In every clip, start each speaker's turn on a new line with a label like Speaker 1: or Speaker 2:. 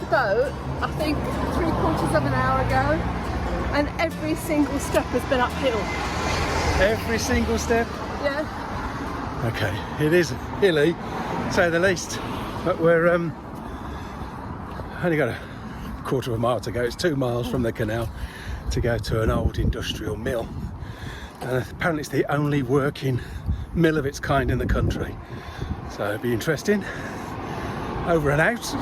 Speaker 1: Boat, I think 3/4 of an hour ago, and every single step has been uphill.
Speaker 2: Every single step?
Speaker 1: Yeah.
Speaker 2: Okay, it is hilly, to say the least, but we're only got a 1/4 of a mile to go. It's 2 miles from the canal to go to an old industrial mill, and apparently it's the only working mill of its kind in the country, so it'll be interesting. Over and out.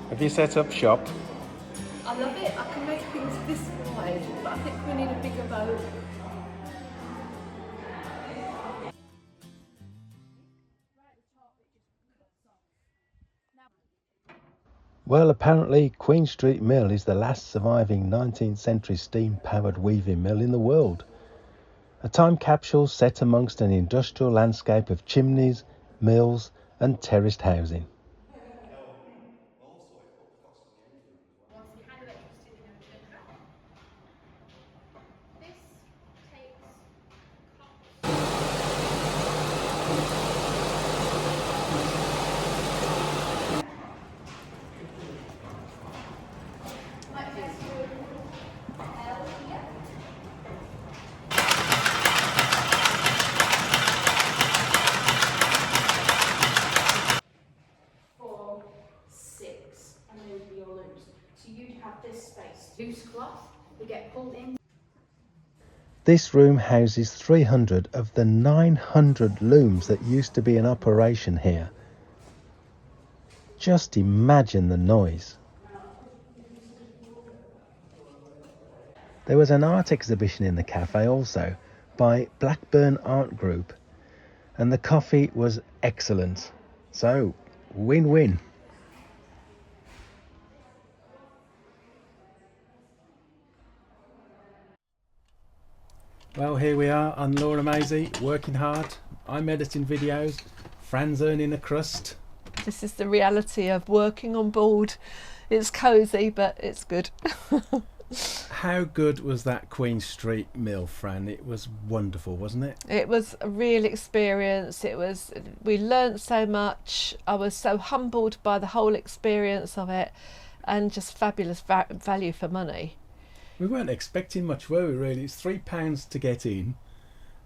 Speaker 2: Have you set up shop?
Speaker 1: I love it. I can make things this wide, but I think we need a bigger boat.
Speaker 2: Well, apparently Queen Street Mill is the last surviving 19th century steam-powered weaving mill in the world. A time capsule set amongst an industrial landscape of chimneys, mills and terraced housing.
Speaker 3: Loose cloth, we get pulled in.
Speaker 2: This room houses 300 of the 900 looms that used to be in operation here. Just imagine the noise. There was an art exhibition in the cafe also by Blackburn Art Group, and the coffee was excellent. So, win-win. Well, here we are on Laura Maisie, working hard. I'm editing videos. Fran's earning a crust.
Speaker 1: This is the reality of working on board. It's cosy, but it's good.
Speaker 2: How good was that Queen Street Mill, Fran? It was wonderful, wasn't it?
Speaker 1: It was a real experience. We learnt so much. I was so humbled by the whole experience of it, and just fabulous value for money.
Speaker 2: We weren't expecting much, were we, really? It's £3 to get in,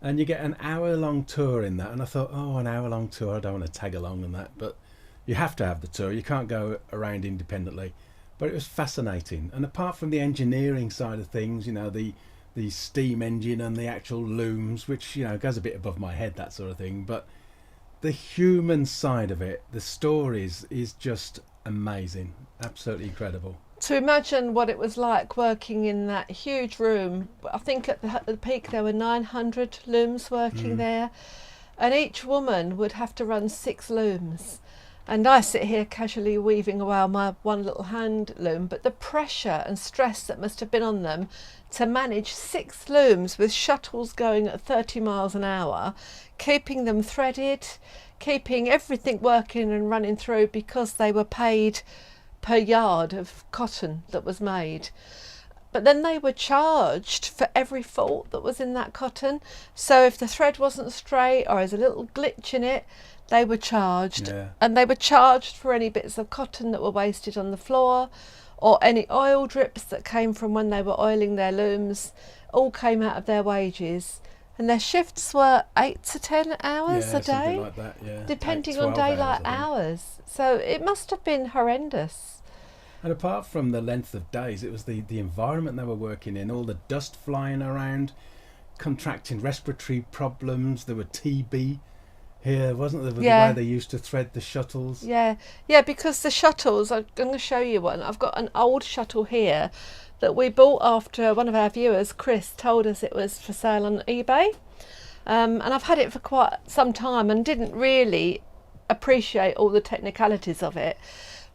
Speaker 2: and you get an hour-long tour in that. And I thought, oh, an hour-long tour, I don't want to tag along and that. But you have to have the tour. You can't go around independently. But it was fascinating. And apart from the engineering side of things, you know, the steam engine and the actual looms, which, you know, goes a bit above my head, that sort of thing. But the human side of it, the stories, is just amazing. Absolutely incredible.
Speaker 1: To imagine what it was like working in that huge room. I think at the peak there were 900 looms working there, and each woman would have to run 6 looms. And I sit here casually weaving away on my one little hand loom, but the pressure and stress that must have been on them to manage 6 looms with shuttles going at 30 miles an hour, keeping them threaded, keeping everything working and running through, because they were paid per yard of cotton that was made. But then they were charged for every fault that was in that cotton. So if the thread wasn't straight or there's a little glitch in it, they were charged.
Speaker 2: Yeah.
Speaker 1: And they were charged for any bits of cotton that were wasted on the floor, or any oil drips that came from when they were oiling their looms. All came out of their wages. And their shifts were 8 to 10 hours a day,
Speaker 2: like that, yeah.
Speaker 1: depending on daylight hours. So it must have been horrendous.
Speaker 2: And apart from the length of days, it was the environment they were working in, all the dust flying around, contracting respiratory problems. There were TB here, wasn't there, with the way they used to thread the shuttles?
Speaker 1: Yeah, because the shuttles, I'm going to show you one. I've got an old shuttle here that we bought after one of our viewers, Chris, told us it was for sale on eBay. And I've had it for quite some time and didn't really appreciate all the technicalities of it.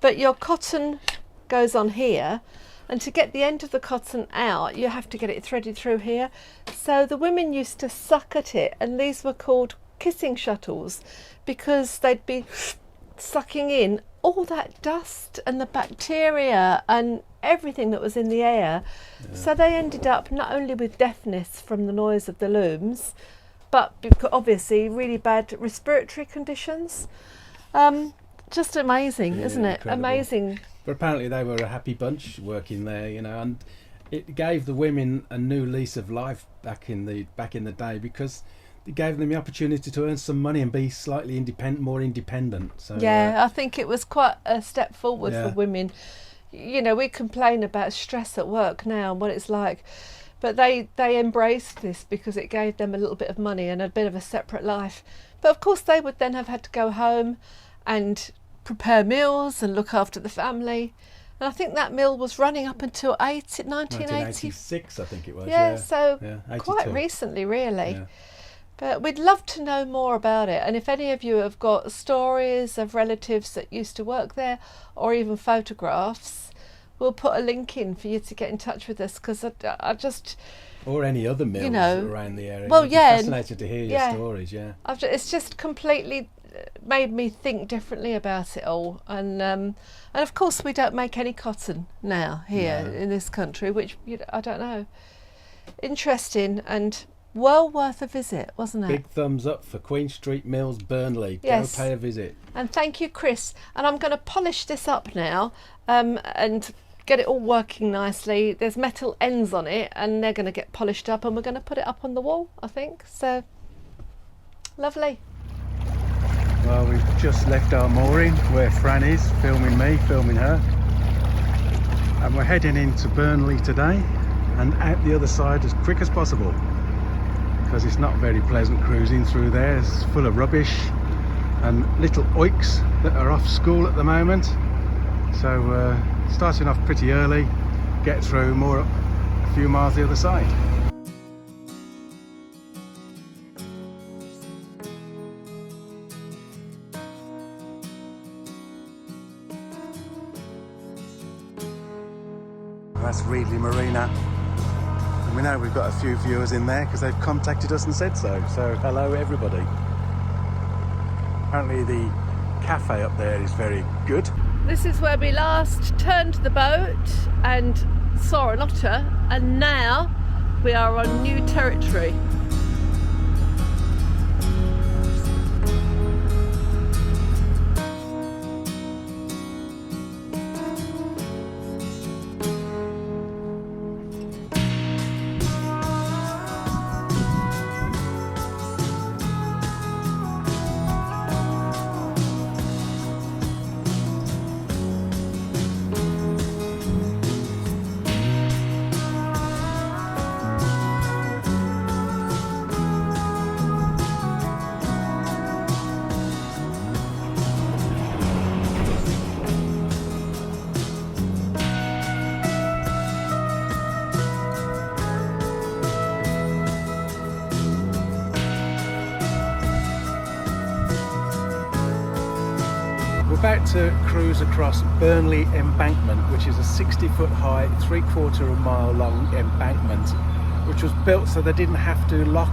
Speaker 1: But your cotton goes on here, and to get the end of the cotton out, you have to get it threaded through here. So the women used to suck at it, and these were called kissing shuttles, because they'd be sucking in all that dust and the bacteria and everything that was in the air. So they ended up not only with deafness from the noise of the looms, but obviously really bad respiratory conditions. Just amazing, isn't it?
Speaker 2: Incredible.
Speaker 1: Amazing.
Speaker 2: But apparently they were a happy bunch working there, you know, and it gave the women a new lease of life back in the day, because it gave them the opportunity to earn some money and be slightly more independent. So
Speaker 1: Yeah, I think it was quite a step forward for women. You know, we complain about stress at work now and what it's like, but they embraced this because it gave them a little bit of money and a bit of a separate life. But of course they would then have had to go home and prepare meals and look after the family. And I think that mill was running up until 1986,
Speaker 2: I think it was.
Speaker 1: Yeah, so
Speaker 2: 82.
Speaker 1: quite recently, really.
Speaker 2: Yeah.
Speaker 1: But we'd love to know more about it. And if any of you have got stories of relatives that used to work there, or even photographs, we'll put a link in for you to get in touch with us, because I just...
Speaker 2: Or any other mills around the area.
Speaker 1: Well,
Speaker 2: I'd be
Speaker 1: yeah.
Speaker 2: fascinated to hear your stories, yeah.
Speaker 1: It's just completely made me think differently about it all. And of course we don't make any cotton now here in this country, which I don't know. Interesting and well worth a visit, wasn't it?
Speaker 2: Big thumbs up for Queen Street Mills, Burnley.
Speaker 1: Yes.
Speaker 2: Go pay a visit.
Speaker 1: And thank you, Chris. And I'm going to polish this up now and get it all working nicely. There's metal ends on it and they're going to get polished up, and we're going to put it up on the wall, I think. So, lovely.
Speaker 2: Well, we've just left our mooring where Fran is, filming me, filming her. And we're heading into Burnley today and out the other side as quick as possible, because it's not very pleasant cruising through there. It's full of rubbish and little oiks that are off school at the moment. So starting off pretty early, get through a few miles the other side. That's Reedley Marina. We know we've got a few viewers in there because they've contacted us and said so. So hello everybody. Apparently the cafe up there is very good.
Speaker 1: This is where we last turned the boat and saw an otter, and now we are on new territory.
Speaker 2: We're about to cruise across Burnley Embankment, which is a 60-foot high, 3/4 of a mile long embankment, which was built so they didn't have to lock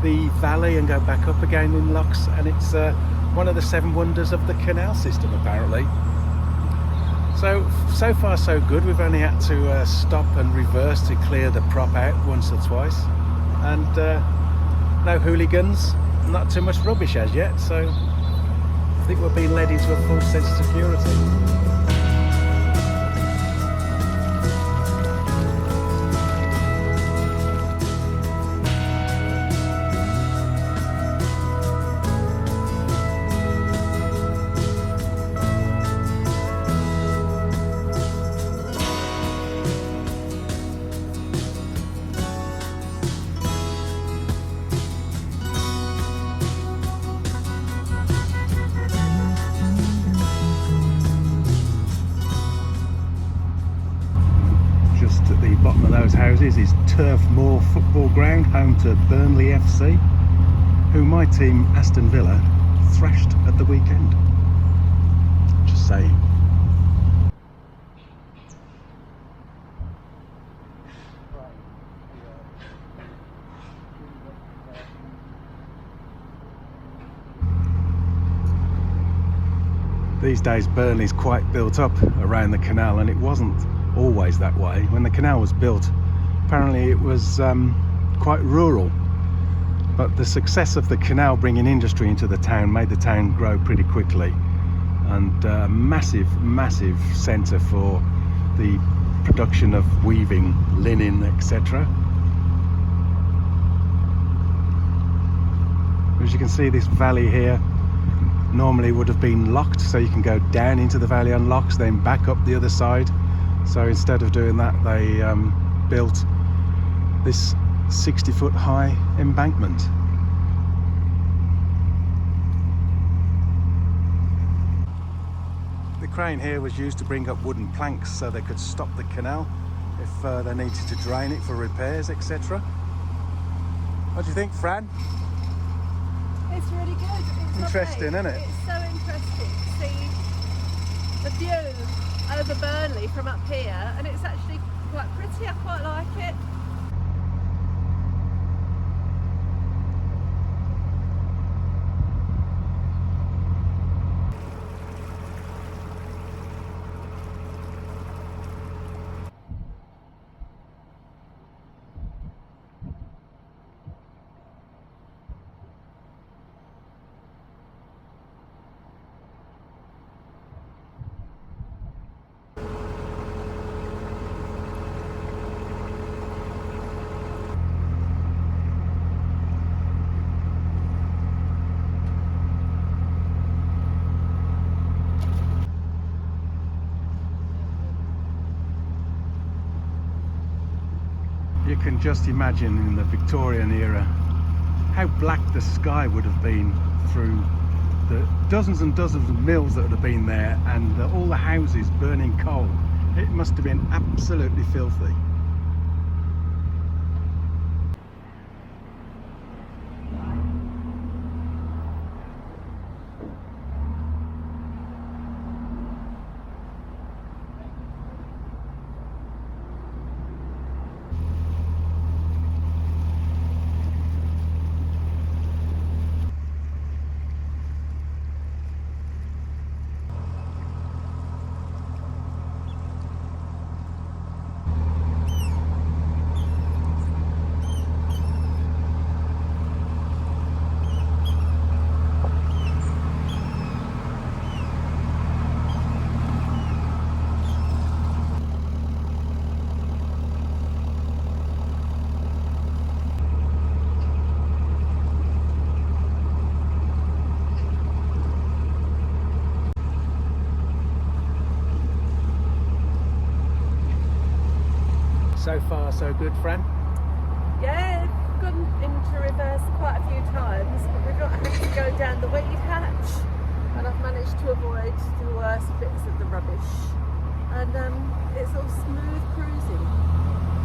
Speaker 2: the valley and go back up again in locks, and it's one of the 7 wonders of the canal system apparently. So far so good. We've only had to stop and reverse to clear the prop out once or twice, and no hooligans, not too much rubbish as yet, so I think we're being led into a full sense of security. Turf Moor football ground, home to Burnley FC, who my team Aston Villa thrashed at the weekend. Just saying. These days Burnley's quite built up around the canal, and it wasn't always that way. When the canal was built, apparently it was quite rural, but the success of the canal bringing industry into the town made the town grow pretty quickly, and a massive centre for the production of weaving, linen, etc. As you can see, this valley here normally would have been locked, so you can go down into the valley on locks, then back up the other side. So instead of doing that, they built this 60-foot high embankment. The crane here was used to bring up wooden planks so they could stop the canal if they needed to drain it for repairs, etc. What do you think, Fran?
Speaker 1: It's really good. It's
Speaker 2: Interesting,
Speaker 1: lovely.
Speaker 2: isn't it?
Speaker 1: It's so interesting to see the view over Burnley from up here, and it's actually quite pretty. I quite like it.
Speaker 2: You can just imagine in the Victorian era how black the sky would have been through the dozens and dozens of mills that would have been there, and all the houses burning coal. It must have been absolutely filthy. So far so good, Fran?
Speaker 1: Yeah, gone into reverse quite a few times, but we've not had to go down the weed hatch, and I've managed to avoid the worst bits of the rubbish, and it's all smooth cruising.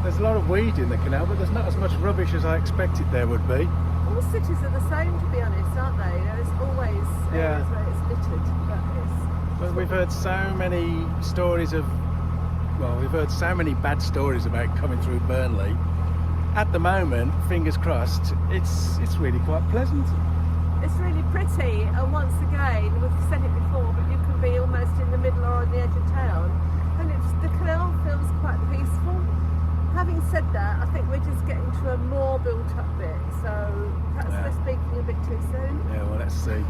Speaker 2: There's a lot of weed in the canal, but there's not as much rubbish as I expected there would be.
Speaker 1: All cities are the same, to be honest, aren't they? There's always areas where it's littered,
Speaker 2: But we've heard so many stories of, well, we've heard so many bad stories about coming through Burnley. At the moment, fingers crossed, it's really quite pleasant.
Speaker 1: it's really pretty, and once again, we've said it before, but you can be almost in the middle or on the edge of town, and the canal feels quite peaceful. Having said that, I think we're just getting to a more built up bit, so perhaps we're speaking a bit too soon.
Speaker 2: Yeah, well, let's see.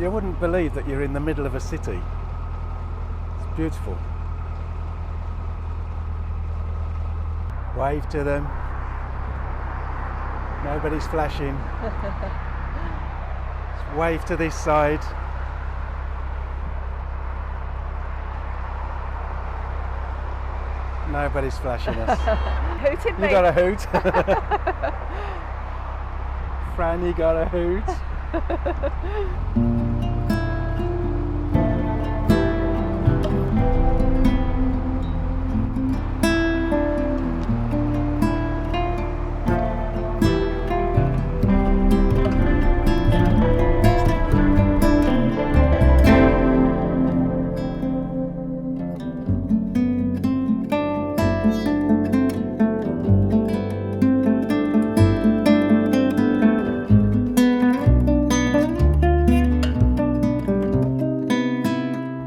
Speaker 2: You wouldn't believe that you're in the middle of a city. It's beautiful. Wave to them. Nobody's flashing. Just wave to this side. Nobody's flashing us.
Speaker 1: Hooted me.
Speaker 2: You got a hoot. Fran, you got a hoot.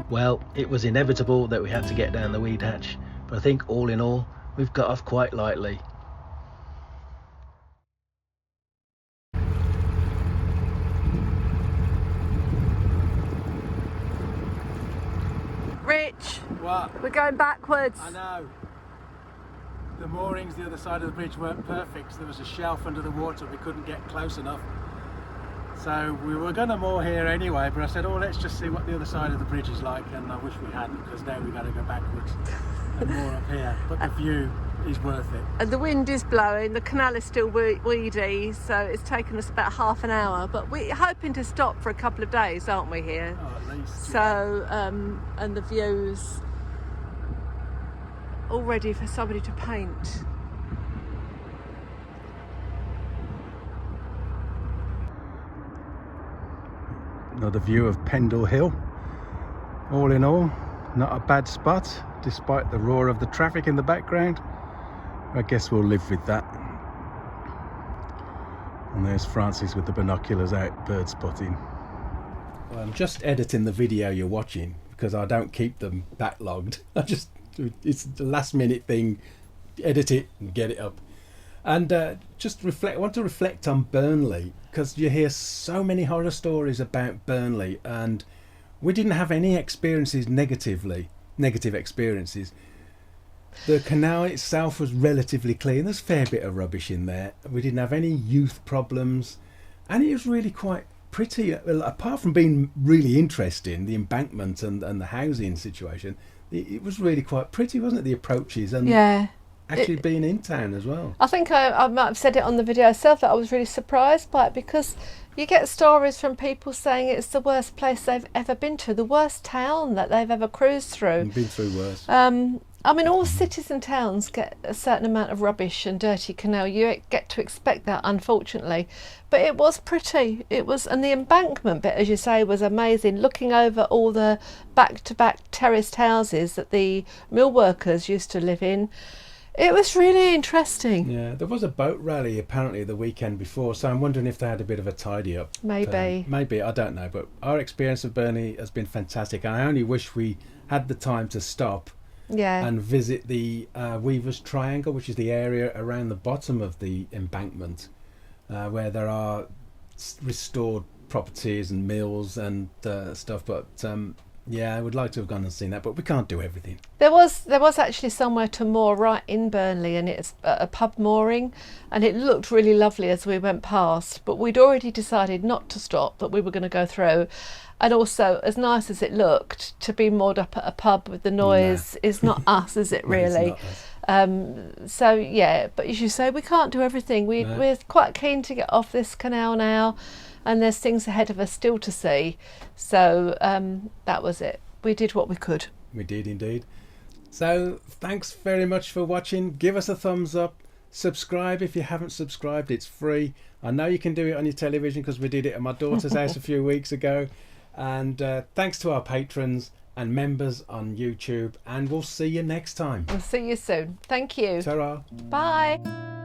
Speaker 4: Well, it was inevitable that we had to get down the weed hatch, but I think all in all, we've got off quite lightly.
Speaker 1: Rich,
Speaker 2: What?
Speaker 1: we're going backwards.
Speaker 2: I know. The moorings the other side of the bridge weren't perfect, so there was a shelf under the water, we couldn't get close enough. So we were going to moor here anyway, but I said, oh, let's just see what the other side of the bridge is like, and I wish we hadn't, because now we've got to go backwards and moor up here. But the view is worth it.
Speaker 1: And the wind is blowing, the canal is still weedy, so it's taken us about half an hour, but we're hoping to stop for a couple of days, aren't we, here?
Speaker 2: Oh, at least.
Speaker 1: So, and the views all ready for somebody to paint.
Speaker 2: Another view of Pendle Hill. All in all, not a bad spot, despite the roar of the traffic in the background. I guess we'll live with that. And there's Francis with the binoculars out bird spotting. Well, I'm just editing the video you're watching because I don't keep them backlogged. It's the last minute thing, edit it and get it up. And I want to reflect on Burnley, because you hear so many horror stories about Burnley, and we didn't have any negative experiences. The canal itself was relatively clean. There's a fair bit of rubbish in there. We didn't have any youth problems, and it was really quite pretty. Apart from being really interesting, the embankment and the housing situation, it was really quite pretty, wasn't it? The approaches and actually being in town as well.
Speaker 1: I think I might have said it on the video itself that I was really surprised by it, because you get stories from people saying it's the worst place they've ever been to, the worst town that they've ever cruised through.
Speaker 2: Been through worse.
Speaker 1: I mean, all cities and towns get a certain amount of rubbish and dirty canal. You get to expect that, unfortunately. But it was pretty. And the embankment bit, as you say, was amazing. Looking over all the back-to-back terraced houses that the mill workers used to live in. It was really interesting.
Speaker 2: Yeah, there was a boat rally apparently the weekend before, so I'm wondering if they had a bit of a tidy up.
Speaker 1: Maybe,
Speaker 2: I don't know. But our experience of Burnley has been fantastic. I only wish we had the time to stop and visit the Weaver's Triangle, which is the area around the bottom of the embankment, where there are restored properties and mills and stuff. But yeah, I would like to have gone and seen that, but we can't do everything.
Speaker 1: There was actually somewhere to moor right in Burnley, and it's a pub mooring, and it looked really lovely as we went past, but we'd already decided not to stop, that we were going to go through. And also, as nice as it looked, to be moored up at a pub with the noise is not us, is it really? So yeah, but as you say, we can't do everything. We're quite keen to get off this canal now, and there's things ahead of us still to see. So that was it. We did what we could.
Speaker 2: We did indeed. So thanks very much for watching. Give us a thumbs up. Subscribe if you haven't subscribed. It's free. I know you can do it on your television because we did it at my daughter's house a few weeks ago. And thanks to our patrons and members on YouTube. And we'll see you next time.
Speaker 1: We'll see you soon. Thank you.
Speaker 2: Ta-ra.
Speaker 1: Bye.